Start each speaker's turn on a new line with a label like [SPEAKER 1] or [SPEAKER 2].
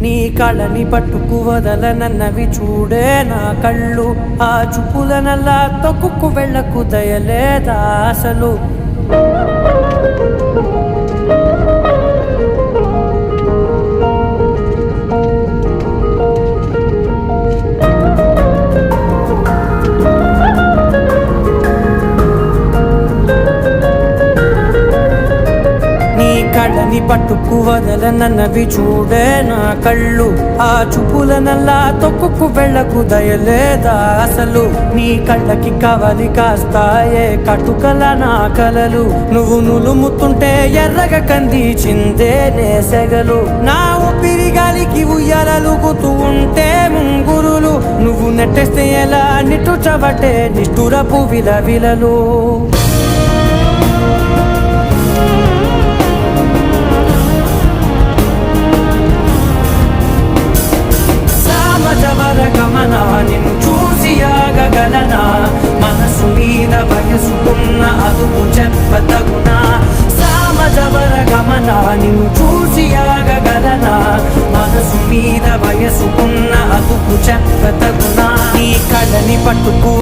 [SPEAKER 1] నీ కళని పట్టుకు వదలనన్నవి చూడే నా కళ్ళు. ఆ చూపులనల్లా తొక్కుకు వెళ్ళకు దయలేదా అసలు. కళ్ళని పట్టుకు వదలనన్నవి చూడే నా కళ్ళు. ఆ చూపులనల్లా తొక్కుకు వెళ్ళకు దయలేదా అసలు. నీ కళ్ళకి కవలి కాస్తాయే కటుకల నా కలలు. నువ్వు నులుముతుంటే ఎర్రగ కంది చిందే నేసెగలు. నా ఊపిరి గాలికి ఉయ్యాలలుగుతూ ఉంటే ముంగురులు. నువ్వు నెట్టేస్తే ఎలా నిట్టుచబట్టే నిష్ఠురపు విలవిలలు. గమన నిన్ను చూసి ఆగగలనా. మనసు మీద వయసుకున్న అదుపు చెప్పతగునా. సామజవర గమన నిన్ను చూసి ఆగగలనా. మనసు మీద వయసుకున్న అదుపు చెప్పతగునా. నీ కళ్ళని పట్టుకు